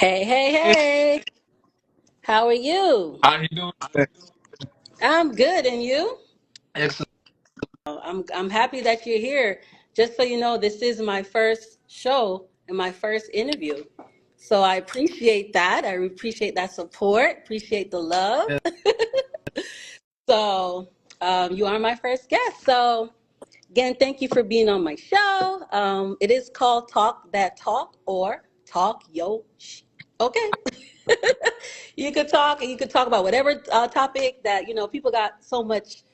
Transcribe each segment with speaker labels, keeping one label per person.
Speaker 1: Hey, hey,
Speaker 2: Hey,
Speaker 1: hey. How are you?
Speaker 2: how you doing today?
Speaker 1: I'm good, and you?
Speaker 2: Excellent.
Speaker 1: I'm happy that you're here. Just so you know, this is my first show and my first interview. So I appreciate that. I appreciate that support. Appreciate the love.
Speaker 2: Yeah.
Speaker 1: So you are my first guest. So again, thank you for being on my show. It is called Talk That Talk or Talk Yo. Okay. You could talk about whatever topic that people got so much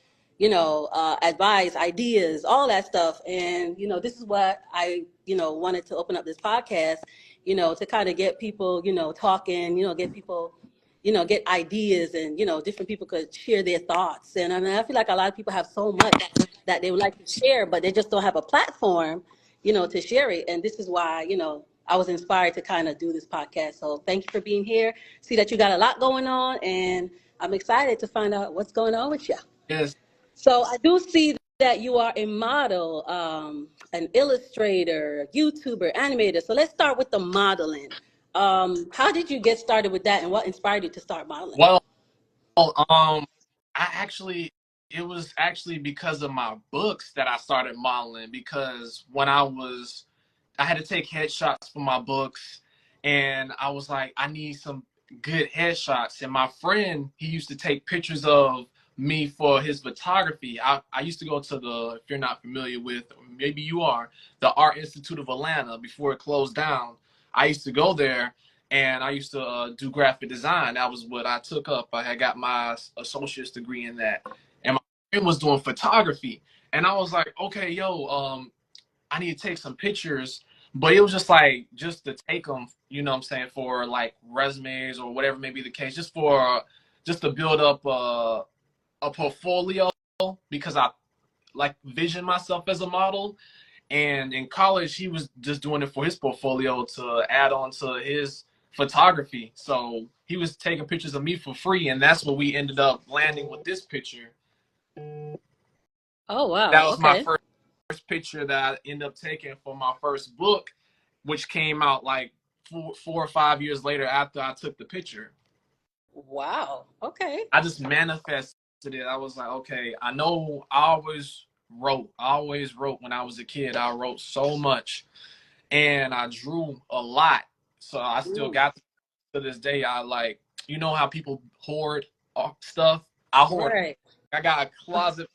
Speaker 1: advice, ideas, all that stuff. And this is what I wanted to open up this podcast, to kind of get people talking, get people get ideas, and different people could share their thoughts. And I mean, I feel like a lot of people have so much that they would like to share, but they just don't have a platform to share it. And this is why I was inspired to kind of do this podcast. So thank you for being here. See that you got a lot going on, and I'm excited to find out what's going on with you.
Speaker 2: Yes.
Speaker 1: So I do see that you are a model, an illustrator, YouTuber, animator. So let's start with the modeling. How did you get started with that, and what inspired you to start modeling?
Speaker 2: Well, I actually, it was actually because of my books that I started modeling. Because I had to take headshots for my books, and I was like, I need some good headshots. And my friend, he used to take pictures of me for his photography. I used to go to if you're not familiar with, or maybe you are, the Art Institute of Atlanta before it closed down. I used to go there, and I used to do graphic design. That was what I took up. I had got my associate's degree in that, and my friend was doing photography. And I was like, okay, yo, I need to take some pictures, but it was just like just to take them, you know what I'm saying, for like resumes or whatever may be the case, just to build up a portfolio, because I like vision myself as a model. And in college, he was just doing it for his portfolio to add on to his photography. So he was taking pictures of me for free, and that's what we ended up landing with this picture.
Speaker 1: Oh wow,
Speaker 2: That was my
Speaker 1: okay.
Speaker 2: first picture that I ended up taking for my first book, which came out like 4 or 5 years later after I took the picture.
Speaker 1: Wow, okay.
Speaker 2: I just manifested it. I was like, okay, I know I always wrote when I was a kid. I wrote so much, and I drew a lot. So I still
Speaker 1: Mm,
Speaker 2: got to this day. I like, you know how people hoard stuff? I hoard.
Speaker 1: right.
Speaker 2: I got a closet of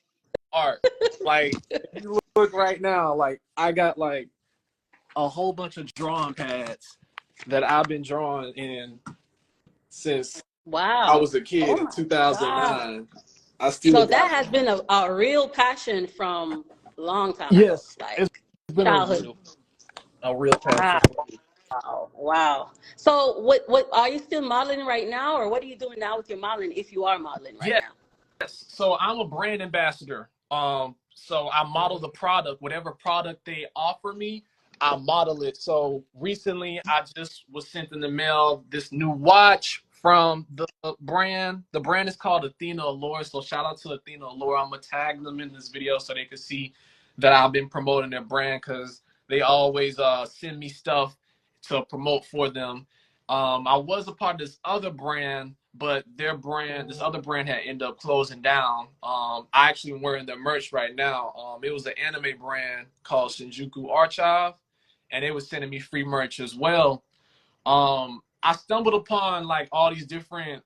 Speaker 2: art. Like, if you look right now, like I got like a whole bunch of drawing pads that I've been drawing in since I
Speaker 1: Wow.
Speaker 2: was a kid
Speaker 1: Oh
Speaker 2: in
Speaker 1: my God.
Speaker 2: 2009. I still
Speaker 1: So that
Speaker 2: got
Speaker 1: has been a real passion from a long time ago,
Speaker 2: yes, it's
Speaker 1: like
Speaker 2: been
Speaker 1: childhood.
Speaker 2: a real passion.
Speaker 1: Wow. Wow. Wow. So what are you still modeling right now, or what are you doing now with your modeling if you are modeling right
Speaker 2: Yes,
Speaker 1: now?
Speaker 2: so I'm a brand ambassador. So I model the product, whatever product they offer me, I model it. So recently, I just was sent in the mail this new watch from the brand. The brand is called Athena Allure. So shout out to Athena Allure. I'm gonna tag them in this video so they can see that I've been promoting their brand, because they always send me stuff to promote for them. I was a part of this other brand, but this other brand had ended up closing down. I actually am wearing their merch right now. It was an anime brand called Shinjuku Archive, and they was sending me free merch as well. I stumbled upon like all these different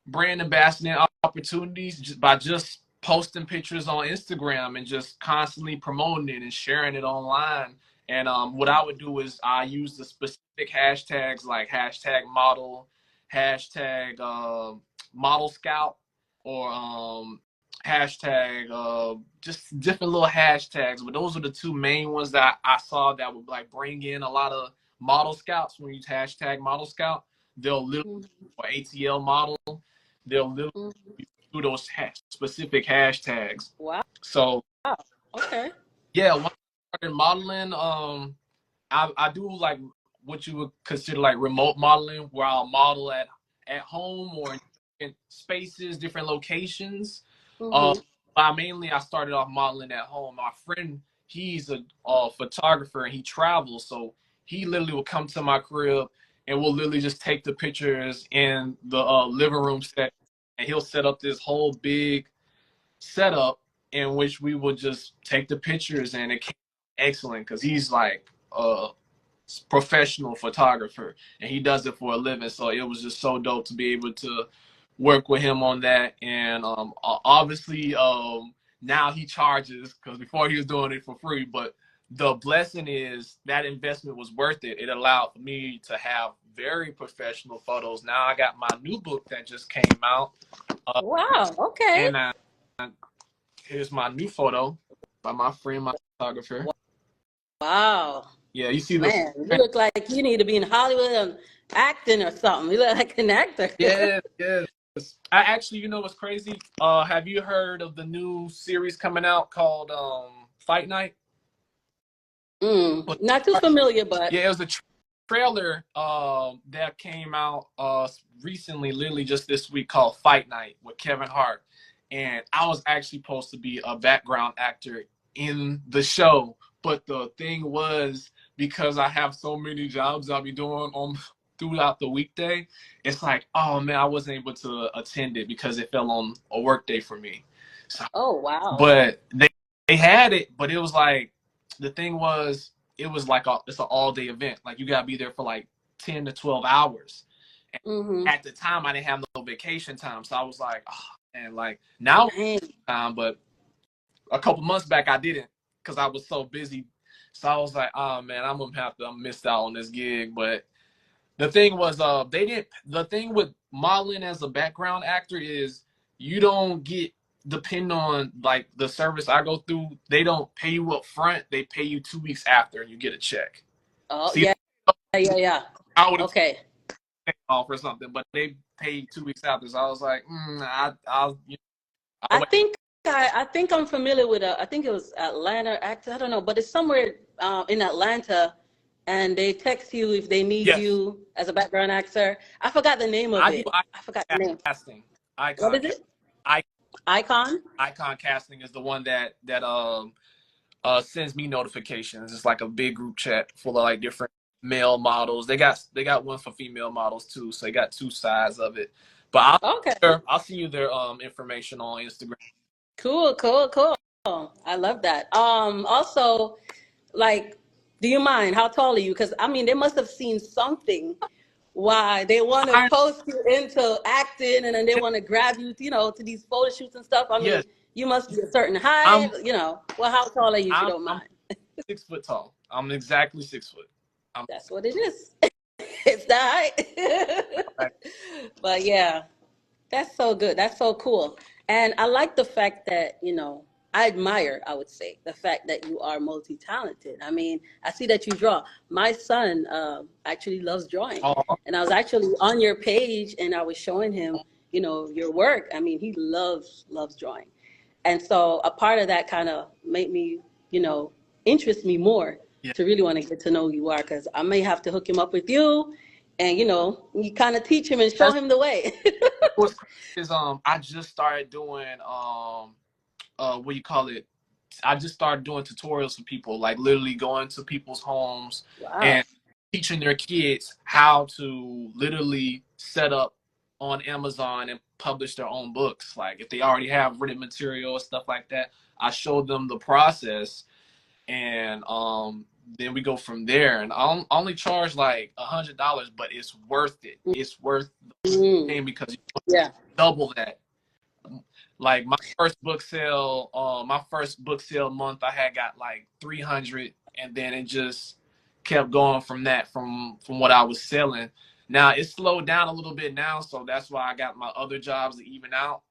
Speaker 2: brand ambassador opportunities just posting pictures on Instagram and just constantly promoting it and sharing it online. And what I would do is I use the specific hashtags like hashtag model, hashtag model scout, or hashtag just different little hashtags. But those are the two main ones that I saw that would like bring in a lot of model scouts. When you use hashtag model scout, they'll literally
Speaker 1: Mhm,
Speaker 2: for ATL model, they'll literally
Speaker 1: mhm.
Speaker 2: do those specific hashtags.
Speaker 1: Wow.
Speaker 2: So
Speaker 1: Okay.
Speaker 2: yeah, when I started modeling, I do like what you would consider like remote modeling, where I'll model at home or in different spaces, different locations. Um,
Speaker 1: Hmm.
Speaker 2: I started off modeling at home. My friend, he's a photographer and he travels, so he literally will come to my crib and we'll literally just take the pictures in the living room set, and he'll set up this whole big setup in which we would just take the pictures, and it came excellent because he's like a professional photographer and he does it for a living. So it was just so dope to be able to work with him on that. And obviously now he charges, because before he was doing it for free. But the blessing is that investment was worth it. It allowed me to have very professional photos. Now I got my new book that just came out,
Speaker 1: Wow. Okay.
Speaker 2: and here's my new photo by my friend, my photographer.
Speaker 1: Wow.
Speaker 2: Yeah, you see the
Speaker 1: Man, you look like you need to be in Hollywood and acting or something. You look like an actor.
Speaker 2: yeah, yeah. I actually, you know what's crazy? Have you heard of the new series coming out called Fight Night?
Speaker 1: Not too familiar, but
Speaker 2: Yeah, it was a trailer that came out recently, literally just this week, called Fight Night with Kevin Hart. And I was actually supposed to be a background actor in the show, but the thing was, because I have so many jobs I'll be doing on throughout the weekday, it's like, oh man, I wasn't able to attend it because it fell on a work day for me. So,
Speaker 1: oh wow.
Speaker 2: but they had it, but it was like, the thing was, it was like it's an all day event. Like you gotta be there for like 10 to 12 hours. And at the time, I didn't have no vacation time, so I was like, oh, and like now, but a couple months back I didn't because I was so busy. So I was like, oh man, I'm gonna have to miss out on this gig. But the thing was, they didn't. The thing with modeling as a background actor is you don't get, depend on like the service I go through. They don't pay you up front. They pay you 2 weeks after, and you get a check.
Speaker 1: Oh
Speaker 2: See,
Speaker 1: yeah.
Speaker 2: I would have
Speaker 1: Okay.
Speaker 2: taken off or something, but they paid 2 weeks after. So I was like, I'll
Speaker 1: I
Speaker 2: wait.
Speaker 1: think I think I'm familiar with I think it was Atlanta actor. I don't know, but it's somewhere in Atlanta, and they text you if they need
Speaker 2: Yes,
Speaker 1: you as a background actor. I forgot the name of
Speaker 2: I do.
Speaker 1: it. I forgot the name.
Speaker 2: Casting,
Speaker 1: What
Speaker 2: icon,
Speaker 1: is it?
Speaker 2: I
Speaker 1: Icon?
Speaker 2: icon casting is the one that sends me notifications. It's like a big group chat full of like different male models. They got one for female models too, so they got two sides of it. But
Speaker 1: Okay.
Speaker 2: I'll send you their information on Instagram.
Speaker 1: Cool. I love that. Also, like, do you mind? How tall are you? Because I mean, they must have seen something why they want to
Speaker 2: I,
Speaker 1: post you into acting, and then they want to grab you, to these photo shoots and stuff. I mean,
Speaker 2: yes,
Speaker 1: you must be a certain height,
Speaker 2: I'm
Speaker 1: Well, how tall are you, if you don't
Speaker 2: I'm
Speaker 1: mind?
Speaker 2: 6 foot tall. I'm exactly 6 foot. I'm
Speaker 1: That's what it is. It's that height. But yeah, that's so good. That's so cool. And I like the fact that, I admire, I would say, the fact that you are multi-talented. I mean, I see that you draw. My son actually loves drawing.
Speaker 2: oh,
Speaker 1: And I was actually on your page and I was showing him, your work. I mean, he loves drawing. And so a part of that kind of made me, interest me more
Speaker 2: yeah.
Speaker 1: to really want to get to know who you are, because I may have to hook him up with you and, you kind of teach him and show
Speaker 2: That's
Speaker 1: him the way.
Speaker 2: what's crazy is I just started doing what do you call it? I just started doing tutorials for people, like literally going to people's homes
Speaker 1: Wow.
Speaker 2: and teaching their kids how to literally set up on Amazon and publish their own books. Like if they already have written material or stuff like that, I show them the process, and then we go from there. And I only charge like $100, but it's worth it. It's worth the
Speaker 1: Mm,
Speaker 2: pain because you
Speaker 1: yeah.
Speaker 2: double that. Like my first book sale month, I had got like 300, and then it just kept going from that, from what I was selling. Now it's slowed down a little bit now, so that's why I got my other jobs to even out.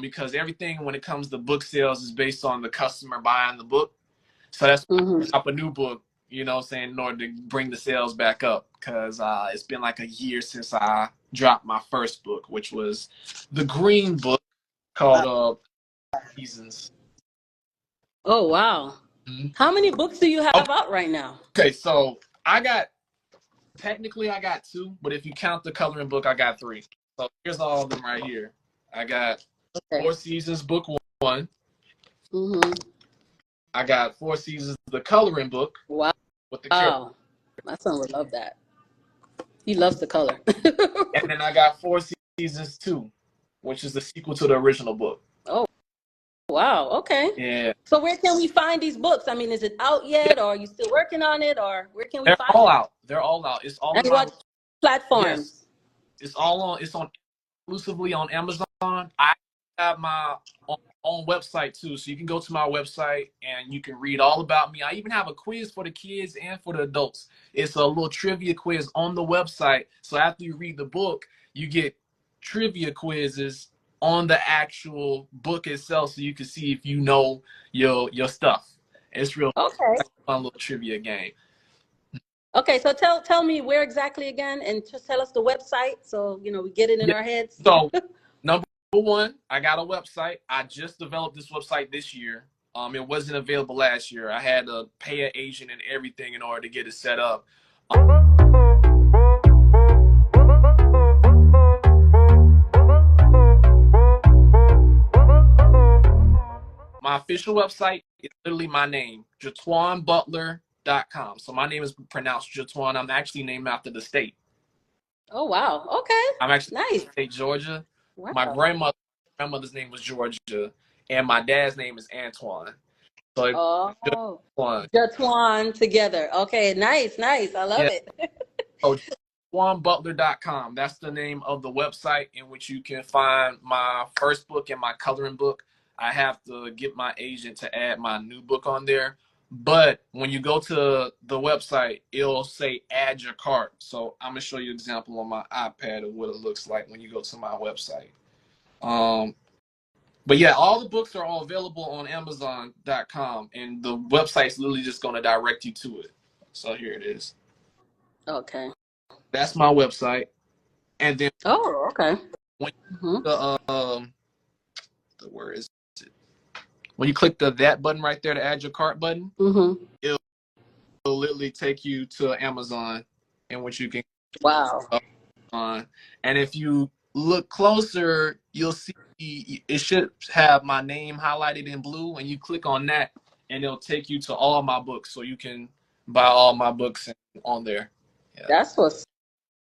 Speaker 2: Because everything when it comes to book sales is based on the customer buying the book. So that's why
Speaker 1: Hmm.
Speaker 2: I drop a new book, you know what I'm saying, in order to bring the sales back up. Because it's been like a year since I dropped my first book, which was the green book called
Speaker 1: Wow.
Speaker 2: Seasons.
Speaker 1: Oh, wow.
Speaker 2: Mhm.
Speaker 1: How many books do you have
Speaker 2: Okay,
Speaker 1: out right now?
Speaker 2: okay, so technically I got two, but if you count the coloring book, I got three. So here's all of them right here. I got
Speaker 1: Okay.
Speaker 2: Four Seasons book one.
Speaker 1: Hmm.
Speaker 2: I got Four Seasons the coloring book with the character.
Speaker 1: Wow. My son would love that. He loves the color.
Speaker 2: And then I got Four Seasons 2, which is the sequel to the original book.
Speaker 1: Oh, wow. Okay.
Speaker 2: Yeah.
Speaker 1: So where can we find these books? I mean, is it out yet, or are you still working on it, or where can we
Speaker 2: They're
Speaker 1: find
Speaker 2: all
Speaker 1: it?
Speaker 2: out. They're all out. It's all in
Speaker 1: And
Speaker 2: my,
Speaker 1: what
Speaker 2: yes.
Speaker 1: platforms?
Speaker 2: It's on exclusively on Amazon. I have my own website too, so you can go to my website and you can read all about me. I even have a quiz for the kids and for the adults. It's a little trivia quiz on the website. So after you read the book, you get trivia quizzes on the actual book itself, so you can see if you know your stuff. It's real
Speaker 1: Okay.
Speaker 2: fun little trivia game.
Speaker 1: Okay. So tell me where exactly again, and just tell us the website so we get it in
Speaker 2: Yeah.
Speaker 1: our heads.
Speaker 2: So number one, I got a website. I just developed this website this year. It wasn't available last year. I had to pay an agent and everything in order to get it set up. My official website is literally my name, JaTwanButler.com. So my name is pronounced Jatwan. I'm actually named after the state.
Speaker 1: Oh wow. Okay.
Speaker 2: I'm actually from
Speaker 1: Nice.
Speaker 2: the state Georgia. My
Speaker 1: Wow.
Speaker 2: grandmother's name was Georgia, and my dad's name is Antoine. So
Speaker 1: Oh,
Speaker 2: Jatwan.
Speaker 1: Jatwan together. Okay. Nice. Nice. I love
Speaker 2: Yeah.
Speaker 1: it.
Speaker 2: So JaTwanButler.com. That's the name of the website in which you can find my first book and my coloring book. I have to get my agent to add my new book on there. But when you go to the website, it'll say add your cart. So I'm gonna show you an example on my iPad of what it looks like when you go to my website. But yeah, all the books are all available on Amazon.com, and the website's literally just gonna direct you to it. So here it is.
Speaker 1: Okay.
Speaker 2: That's my website. And then
Speaker 1: Oh, okay.
Speaker 2: when
Speaker 1: Hmm.
Speaker 2: the where is it? When you click that button right there, to add your cart button,
Speaker 1: Hmm.
Speaker 2: it'll literally take you to Amazon, in which you can
Speaker 1: Wow.
Speaker 2: on. And if you look closer, you'll see it should have my name highlighted in blue, and you click on that, and it'll take you to all my books, so you can buy all my books on there. Yeah.
Speaker 1: That's what's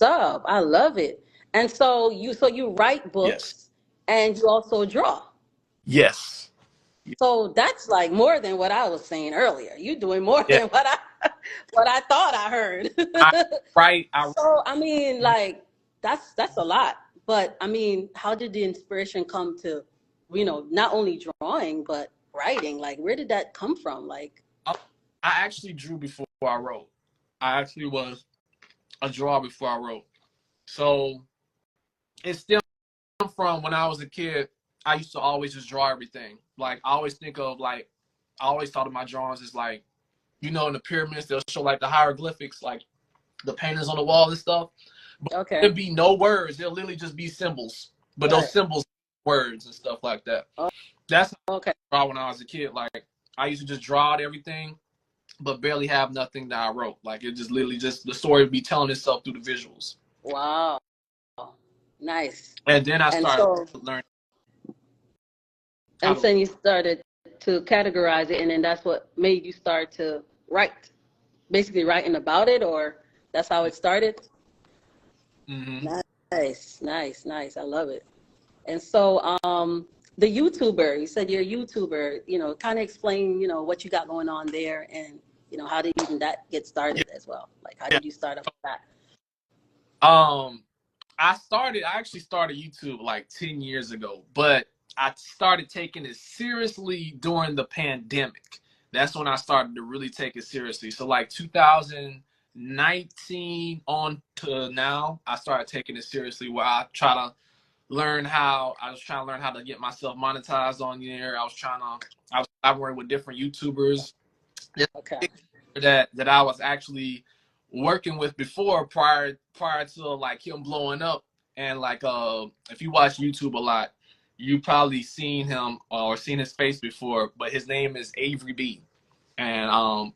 Speaker 1: up. I love it. And so you write
Speaker 2: Yes.
Speaker 1: books and you also draw.
Speaker 2: Yes.
Speaker 1: So that's like more than what I was saying earlier. You doing more
Speaker 2: Yeah.
Speaker 1: than what I thought I heard.
Speaker 2: I write.
Speaker 1: So I mean, like that's a lot. But I mean, how did the inspiration come to, not only drawing but writing? Like, where did that come from? Like,
Speaker 2: I actually drew before I wrote. I actually was a drawer before I wrote. So it stemmed from when I was a kid. I used to always just draw everything. Like I always think of like I always thought of my drawings as like, in the pyramids they'll show like the hieroglyphics, like the paintings on the wall and stuff. But
Speaker 1: okay,
Speaker 2: there'll be no words. They'll literally just be symbols. But
Speaker 1: right,
Speaker 2: those symbols, words and stuff like that.
Speaker 1: oh,
Speaker 2: That's
Speaker 1: okay,
Speaker 2: how I draw when I was a kid. Like I used to just draw out everything, but barely have nothing that I wrote. Like it just literally just the story would be telling itself through the visuals.
Speaker 1: wow, nice.
Speaker 2: And then I
Speaker 1: And
Speaker 2: started
Speaker 1: so
Speaker 2: learning how
Speaker 1: and
Speaker 2: to.
Speaker 1: then you started to categorize it, and then that's what made you start to write, basically writing about it, or that's how it started.
Speaker 2: Mm-hmm.
Speaker 1: Nice, nice, nice. I love it. And so, the YouTuber, you said you're a YouTuber, kind of explain, what you got going on there, and, how did even that get
Speaker 2: Yeah,
Speaker 1: started as well? Like, how
Speaker 2: yeah.
Speaker 1: did you start up with that?
Speaker 2: Um, I actually started YouTube like 10 years ago, but I started taking it seriously during the pandemic. That's when I started to really take it seriously. So like 2019 on to now, I started taking it seriously where I was trying to learn how to get myself monetized on there. I was collaborating with different YouTubers
Speaker 1: Okay.
Speaker 2: that I was actually working with before prior to like him blowing up. And like if you watch YouTube a lot, you probably seen him or seen his face before, but his name is Avery B. And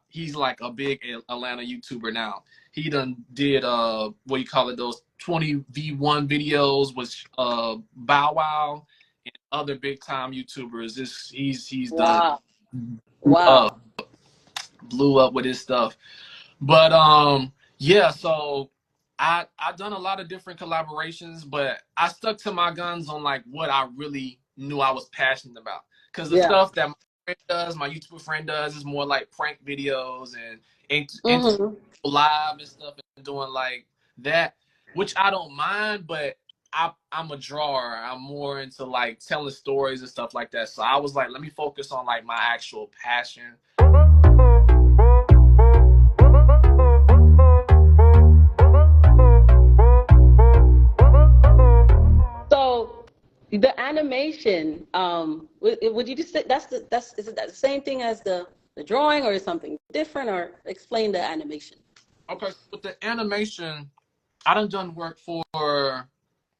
Speaker 2: he's like a big Atlanta YouTuber now. He done did what you call it, those 20v1 videos with Bow Wow and other big time YouTubers. He's done
Speaker 1: Wow.
Speaker 2: uh
Speaker 1: Wow.
Speaker 2: blew up with his stuff. But yeah, so I done a lot of different collaborations, but I stuck to my guns on like what I really knew I was passionate about. Because the
Speaker 1: Yeah.
Speaker 2: stuff that my friend does, my YouTuber friend does, is more like prank videos and
Speaker 1: Mm-hmm.
Speaker 2: live and stuff, and doing like that, which I don't mind, but I'm a drawer. I'm more into like telling stories and stuff like that. So I was like, let me focus on like my actual passion.
Speaker 1: So the animation, would you just say that's is it that the same thing as the drawing, or is something different, or explain the animation?
Speaker 2: Okay, so with the animation, I done work for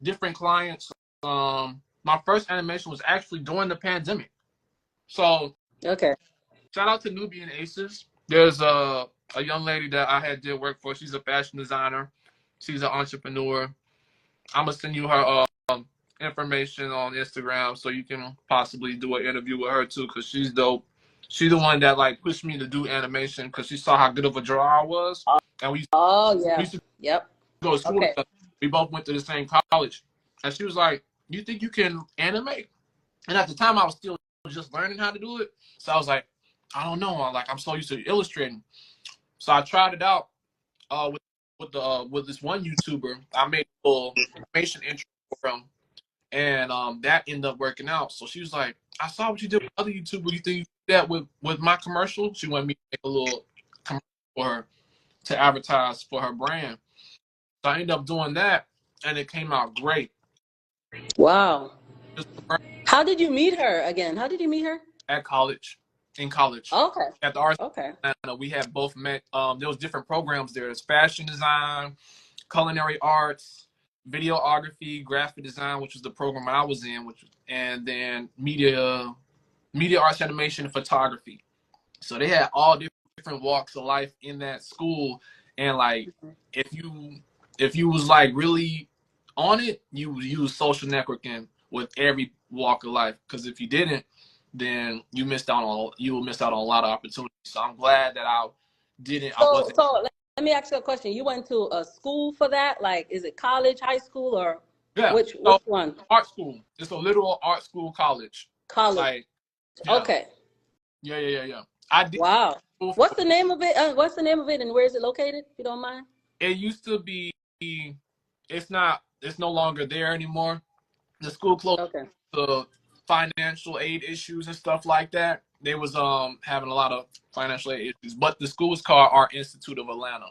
Speaker 2: different clients. My first animation was actually during the pandemic. So
Speaker 1: Okay.
Speaker 2: shout out to Nubian Aces. There's a young lady that I had did work for. She's a fashion designer. She's an entrepreneur. I'm gonna send you her information on Instagram so you can possibly do an interview with her too, because she's dope. She's the one that like pushed me to do animation because she saw how good of a drawer I was, and
Speaker 1: Oh
Speaker 2: we
Speaker 1: yeah.
Speaker 2: used to
Speaker 1: Yep.
Speaker 2: go to school
Speaker 1: Okay.
Speaker 2: together. We both went to the same college, and she was like, "You think you can animate?" And at the time, I was still just learning how to do it, so I was like, "I don't know." I'm so used to illustrating, so I tried it out with this one YouTuber. I made a little animation intro for him, and that ended up working out. So she was like, "I saw what you did with other YouTuber. You think you do that with my commercial?" She wanted me to make a little commercial for her to advertise for her brand. So I ended up doing that, and it came out great.
Speaker 1: Wow.
Speaker 2: Just
Speaker 1: How did you meet her again? How did you meet her?
Speaker 2: at college, in college,
Speaker 1: Okay.
Speaker 2: at the arts,
Speaker 1: Okay.
Speaker 2: we had both met. There was different programs there. There's fashion design, culinary arts, videography, graphic design, which was the program I was in, and then media arts, animation, and photography. So they had all different walks of life in that school, and like if you if you was like really on it, you was social networking with every walk of life. Because if you didn't, then you will miss out on a lot of opportunities. So I'm glad that I didn't. I
Speaker 1: So
Speaker 2: wasn't.
Speaker 1: let me ask you a question. You went to a school for that? Like, is it college, high school, or
Speaker 2: Yeah.
Speaker 1: which
Speaker 2: So
Speaker 1: one?
Speaker 2: art school. It's a literal art school college.
Speaker 1: College.
Speaker 2: Like yeah,
Speaker 1: Okay.
Speaker 2: yeah. I did
Speaker 1: Wow.
Speaker 2: school
Speaker 1: What's
Speaker 2: for.
Speaker 1: the name of it? What's the name of it, and where is it located? If you don't mind.
Speaker 2: It used to be. It's not. It's no longer there anymore. The school closed
Speaker 1: Okay.
Speaker 2: to financial aid issues and stuff like that. They was having a lot of financial aid issues. But the school was called Art Institute of Atlanta.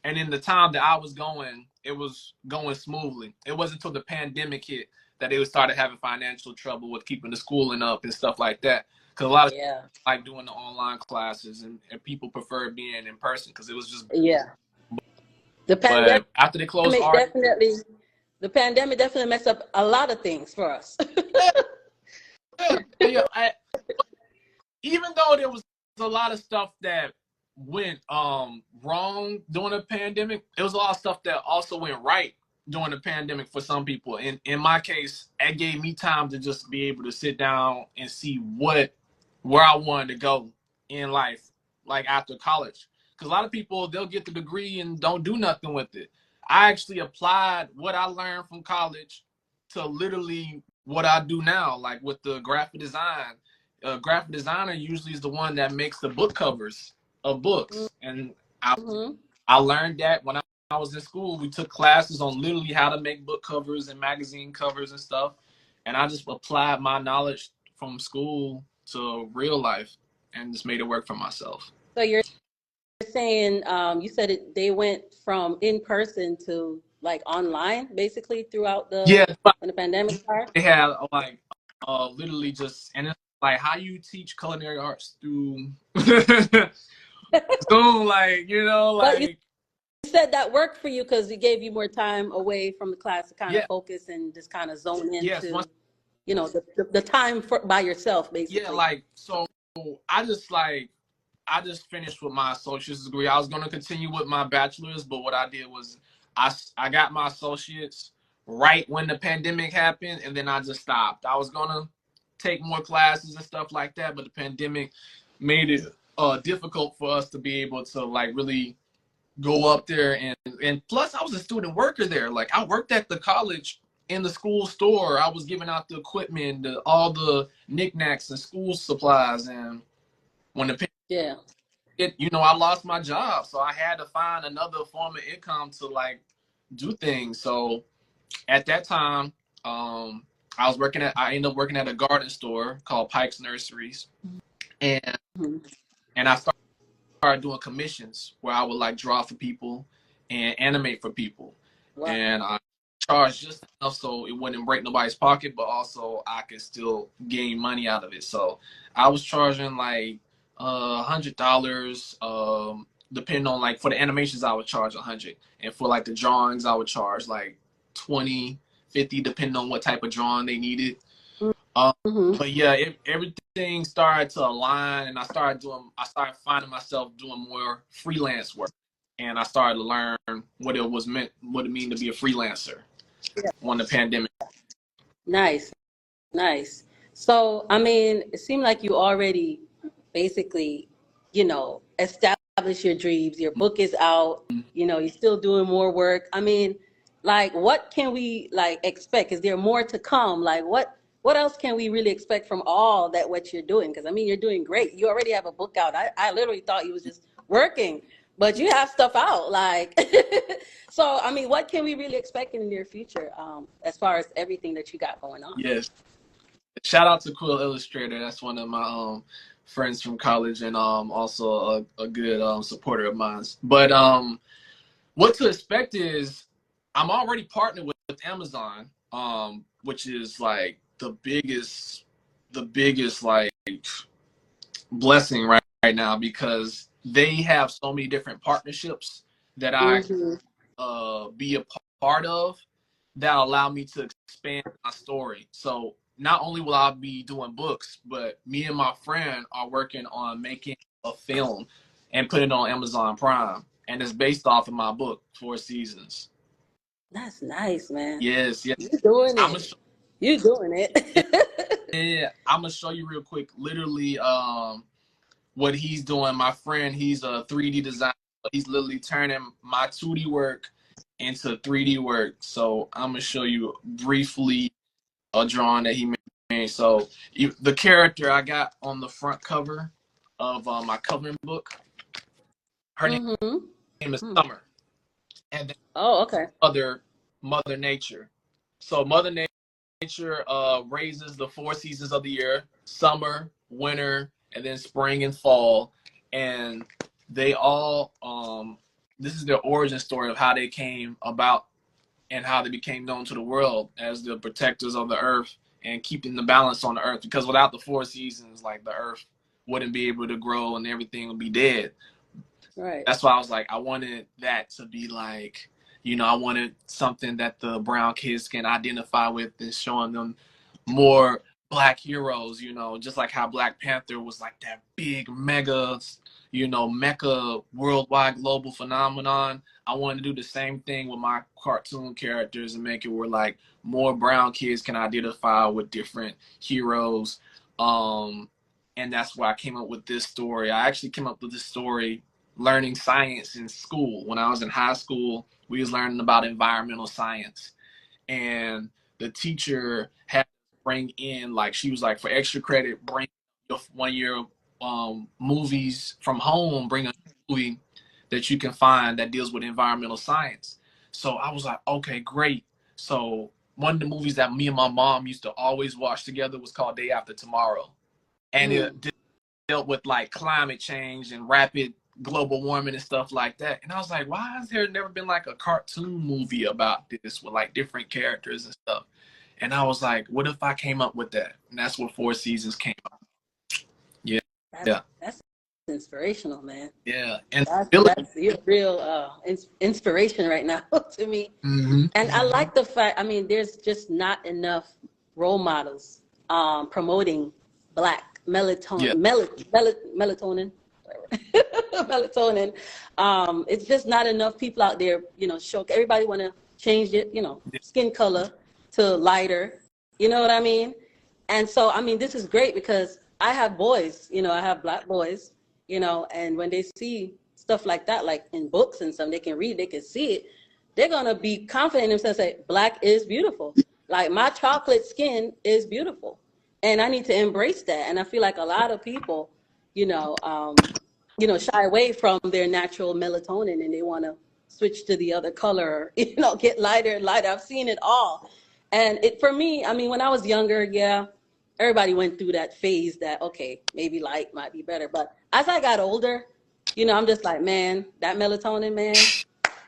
Speaker 2: And in the time that I was going, it was going smoothly. It wasn't until the pandemic hit that they started having financial trouble with keeping the schooling up and stuff like that. Because a lot of
Speaker 1: Yeah.
Speaker 2: like doing the online classes, and people prefer being in person because it was just.
Speaker 1: Yeah. The pandemic
Speaker 2: But after they closed art,
Speaker 1: definitely, the pandemic definitely messed up a lot of things for us.
Speaker 2: yeah, yeah. Even though there was a lot of stuff that went wrong during the pandemic, there was a lot of stuff that also went right during the pandemic for some people. In my case, it gave me time to just be able to sit down and see where I wanted to go in life, like after college. Because a lot of people, they'll get the degree and don't do nothing with it. I actually applied what I learned from college to literally what I do now, like with the graphic design. A graphic designer usually is the one that makes the book covers of books, and
Speaker 1: Mm-hmm.
Speaker 2: I learned that when I was in school. We took classes on literally how to make book covers and magazine covers and stuff, and I just applied my knowledge from school to real life and just made it work for myself.
Speaker 1: So you're saying, you said they went from in person to like online, basically throughout
Speaker 2: Yeah,
Speaker 1: when the pandemic started.
Speaker 2: they had like literally just, and it's like how you teach culinary arts through Zoom, like
Speaker 1: But you
Speaker 2: like
Speaker 1: said that worked for you because it gave you more time away from the class to kind of
Speaker 2: yeah,
Speaker 1: focus and just kind of zone
Speaker 2: yes, once
Speaker 1: into, the time by yourself,
Speaker 2: yeah,
Speaker 1: basically.
Speaker 2: like so I just like I just finished with my associate's degree. I was going to continue with my bachelor's, but what I did was I got my associate's right when the pandemic happened, and then I just stopped. I was going to take more classes and stuff like that, but the pandemic made it difficult for us to be able to like really go up there, and plus I was a student worker there. Like I worked at the college in the school store. I was giving out the equipment, all the knickknacks and school supplies. And when the
Speaker 1: Yeah.
Speaker 2: I lost my job, so I had to find another form of income to like do things. So at that time, I ended up working at a garden store called Pike's Nurseries, and
Speaker 1: Hmm.
Speaker 2: I started doing commissions where I would like draw for people and animate for people,
Speaker 1: Wow.
Speaker 2: and I charged just enough so it wouldn't break nobody's pocket, but also I could still gain money out of it. So I was charging like $100. Depending on, like, for the animations I would charge 100, and for like the drawings I would charge like 20, 50, depending on what type of drawing they needed. Um,
Speaker 1: Hmm.
Speaker 2: but yeah, everything started to align, and I started finding myself doing more freelance work, and I started to learn what it mean to be a freelancer
Speaker 1: Yeah.
Speaker 2: when the pandemic.
Speaker 1: Nice. Nice. So, I mean, it seemed like you already basically, established your dreams. Your book is out, you're still doing more work. I mean, like, what can we like expect? Is there more to come? Like, what else can we really expect from all that what you're doing? Because I mean, you're doing great. You already have a book out. I literally thought you was just working, but you have stuff out. Like, so I mean, what can we really expect in the near future, as far as everything that you got going on?
Speaker 2: Yes, shout out to Quill Illustrator. That's one of my friends from college, and also a good supporter of mine. But what to expect is I'm already partnered with Amazon, which is like the biggest like blessing right now, because they have so many different partnerships that I
Speaker 1: Hmm.
Speaker 2: be a part of that allow me to expand my story. So not only will I be doing books, but me and my friend are working on making a film and putting it on Amazon Prime, and it's based off of my book, Four Seasons.
Speaker 1: That's nice, man.
Speaker 2: Yes, yes.
Speaker 1: You doing
Speaker 2: I'm gonna
Speaker 1: it. You doing it.
Speaker 2: I'm gonna show you real quick. Literally, what he's doing. My friend, he's a 3D designer. He's literally turning my 2D work into 3D work. So I'm gonna show you briefly a drawing that he made. So the character I got on the front cover of my coloring book, her
Speaker 1: Mm-hmm.
Speaker 2: name is
Speaker 1: Hmm.
Speaker 2: Summer, and then
Speaker 1: Oh, okay.
Speaker 2: Mother Nature. So Mother Nature raises the 4 seasons of the year: summer, winter, and then spring and fall. And they all this is their origin story of how they came about and how they became known to the world as the protectors of the earth and keeping the balance on the earth. Because without the 4 seasons, like, the earth wouldn't be able to grow and everything would be dead.
Speaker 1: Right.
Speaker 2: That's why I was like, I wanted that to be like, I wanted something that the brown kids can identify with, and showing them more black heroes, just like how Black Panther was like that big mega, mecha worldwide global phenomenon. I wanted to do the same thing with my cartoon characters and make it where like more brown kids can identify with different heroes. And that's why I came up with this story. I actually came up with this story learning science in school. When I was in high school, we was learning about environmental science, and the teacher had to bring in, like, she was like, for extra credit, bring your 1 year movies from home, bring a movie that you can find that deals with environmental science. So I was like, okay, great. So one of the movies that me and my mom used to always watch together was called Day After Tomorrow, and
Speaker 1: Mm.
Speaker 2: it dealt with like climate change and rapid global warming and stuff like that. And I was like, why has there never been like a cartoon movie about this with like different characters and stuff? And I was like, what if I came up with that? And that's where Four Seasons came up. Yeah,
Speaker 1: That's
Speaker 2: yeah,
Speaker 1: that's inspirational, man.
Speaker 2: yeah. And ability.
Speaker 1: That's you're real inspiration right now to me.
Speaker 2: Mm-hmm.
Speaker 1: And I like the fact. I mean, there's just not enough role models promoting black
Speaker 2: Yeah,
Speaker 1: melatonin. Melatonin. It's just not enough people out there, show everybody want to change it, skin color to lighter. You know what I mean? And so, I mean, this is great because I have boys, I have black boys, and when they see stuff like that, like in books and stuff, they can read, they can see it, they're gonna be confident in themselves, say black is beautiful. Like my chocolate skin is beautiful. And I need to embrace that. And I feel like a lot of people, you know, shy away from their natural melatonin and they want to switch to the other color, get lighter and lighter. I've seen it all. And it for me, I mean, when I was younger, yeah, everybody went through that phase that, okay, maybe light might be better. But as I got older, I'm just like, man, that melatonin, man, this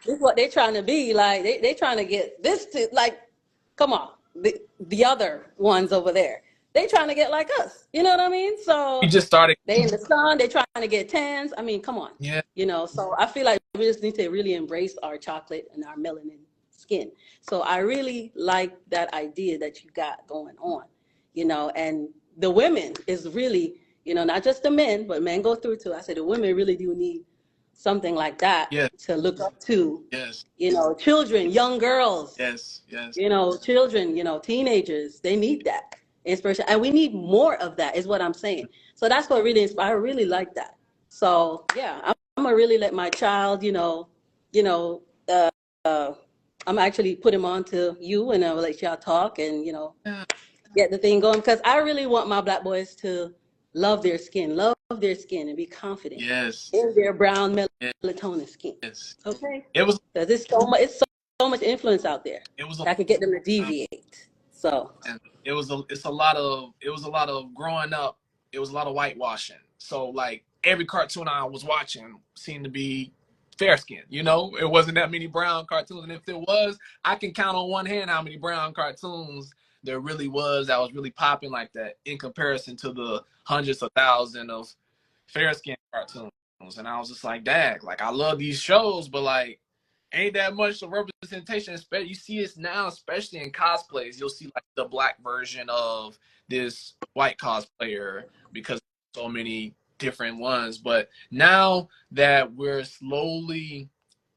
Speaker 1: is what they're trying to be. Like, they trying to get this to, like, come on, the other ones over there. They trying to get like us. You know what I mean?
Speaker 2: We
Speaker 1: So
Speaker 2: just started.
Speaker 1: they in the sun, they trying to get tans. I mean, come on.
Speaker 2: Yeah.
Speaker 1: So I feel like we just need to really embrace our chocolate and our melanin skin. So I really like that idea that you got going on, and the women is really, not just the men, but men go through too. I said the women really do need something like that
Speaker 2: Yes.
Speaker 1: to look up to.
Speaker 2: Yes.
Speaker 1: Children, young girls.
Speaker 2: Yes. Yes.
Speaker 1: Children, teenagers, they need that inspiration. And we need more of that, is what I'm saying. So that's what really inspired. I really like that. So yeah, I'm gonna really let my child, uh, I'm actually put him on to you and I'll let y'all talk and,
Speaker 2: Yeah.
Speaker 1: get the thing going because I really want my black boys to love their skin, and be confident
Speaker 2: Yes.
Speaker 1: in their brown
Speaker 2: Yes.
Speaker 1: melatonin skin.
Speaker 2: Yes.
Speaker 1: Okay?
Speaker 2: It was.
Speaker 1: Because so much influence out there
Speaker 2: It was
Speaker 1: that could get them to deviate. So
Speaker 2: and it was a lot of growing up. It was a lot of whitewashing. So like every cartoon I was watching seemed to be fair skin. It wasn't that many brown cartoons, and if there was, I can count on one hand how many brown cartoons there really was that was really popping like that in comparison to the hundreds of thousands of fair skin cartoons. And I was just like, dang, like I love these shows, but like ain't that much of representation. Especially you see it now, especially in cosplays. You'll see like the black version of this white cosplayer because so many different ones. But now that we're slowly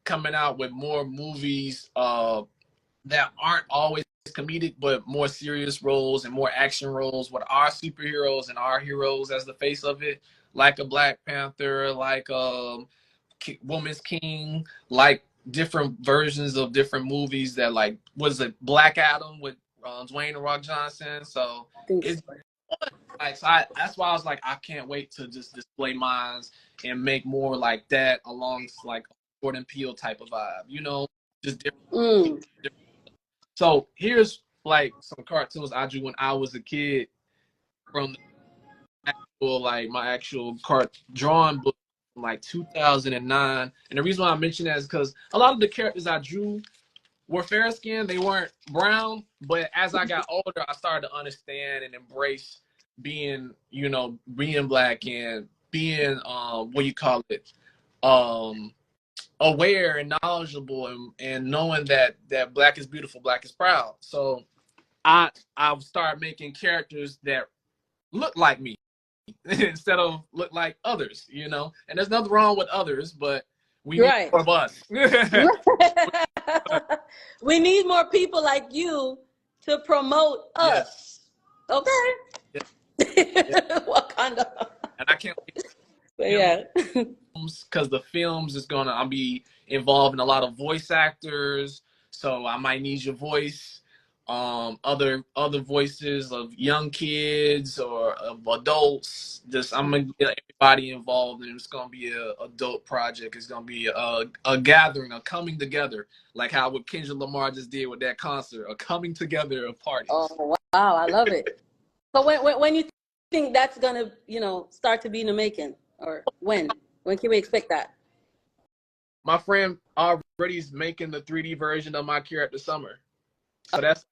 Speaker 2: coming out with more movies that aren't always comedic but more serious roles and more action roles with our superheroes and our heroes as the face of it, like a Black Panther, like Woman's King, like different versions of different movies that like was it Black Adam with Dwayne the Rock Johnson. So
Speaker 1: I think
Speaker 2: it's
Speaker 1: so.
Speaker 2: like that's why I was like I can't wait to just display mines and make more like that along like Jordan Peele type of vibe, just different.
Speaker 1: Mm.
Speaker 2: So here's like some cartoons I drew when I was a kid from the actual like my actual drawing book from like 2009. And the reason why I mention that is because a lot of the characters I drew were fair skinned. They weren't brown. But as I got older, I started to understand and embrace being, being black and being what you call it, aware and knowledgeable and knowing that black is beautiful, black is proud. So I've started making characters that look like me instead of look like others, And there's nothing wrong with others, but we need
Speaker 1: Right.
Speaker 2: more of us.
Speaker 1: We need more people like you to promote
Speaker 2: Yes.
Speaker 1: us. Okay.
Speaker 2: Yes. Yes.
Speaker 1: What kind of?
Speaker 2: And I can't wait
Speaker 1: But yeah.
Speaker 2: because the films is I'll be involved in a lot of voice actors, so I might need your voice, other voices of young kids or of adults. Just I'm gonna get everybody involved, and it's gonna be a dope project. It's gonna be a gathering, a coming together, like how what Kendrick Lamar just did with that concert, a coming together of parties.
Speaker 1: Oh wow, I love it. So when you think that's gonna start to be in the making, or when can we expect that?
Speaker 2: My friend already is making the 3D version of my character Summer, so that's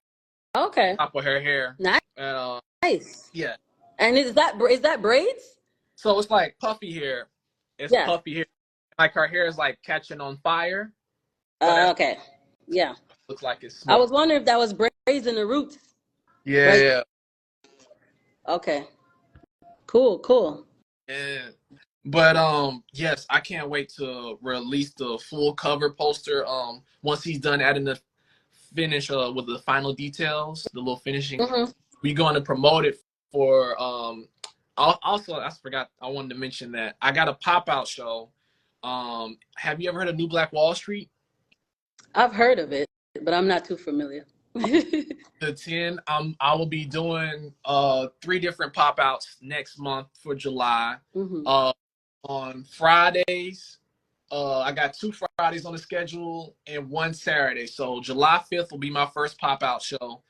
Speaker 1: Okay.
Speaker 2: top of her hair.
Speaker 1: Nice.
Speaker 2: And
Speaker 1: Nice.
Speaker 2: yeah.
Speaker 1: And is that braids?
Speaker 2: So it's like puffy hair. It's
Speaker 1: Yeah.
Speaker 2: puffy hair. Like her hair is like catching on fire. So
Speaker 1: Okay. Yeah.
Speaker 2: looks like it's
Speaker 1: I
Speaker 2: smoke.
Speaker 1: was wondering if that was braids in the roots.
Speaker 2: Yeah,
Speaker 1: Right.
Speaker 2: yeah.
Speaker 1: Okay. Cool.
Speaker 2: Yeah. But yes, I can't wait to release the full cover poster. Once he's done adding the finish with the final details, the little finishing,
Speaker 1: Mm-hmm.
Speaker 2: we're going to promote it for also I forgot I wanted to mention that I got a pop out show Have you ever heard of New Black Wall Street?
Speaker 1: I've heard of it, but I'm not too familiar.
Speaker 2: The 10, I will be doing 3 different pop outs next month for July.
Speaker 1: Hmm.
Speaker 2: Uh, on Fridays, I got 2 Fridays on the schedule and 1 Saturday. So July 5th will be my first pop out show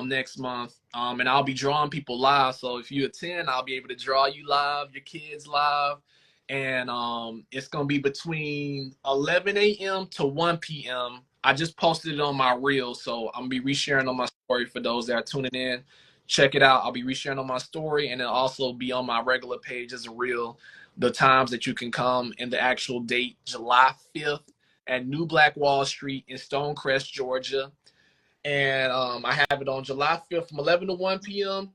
Speaker 2: next month. And I'll be drawing people live. So if you attend, I'll be able to draw you live, your kids live. And it's gonna be between 11 a.m. to 1 p.m. I just posted it on my reel, so I'm gonna be resharing on my story for those that are tuning in. Check it out. I'll be resharing on my story, and it'll also be on my regular page as a reel. The times that you can come and the actual date, July 5th at New Black Wall Street in Stonecrest, Georgia. And I have it on July 5th from 11 to 1 p.m.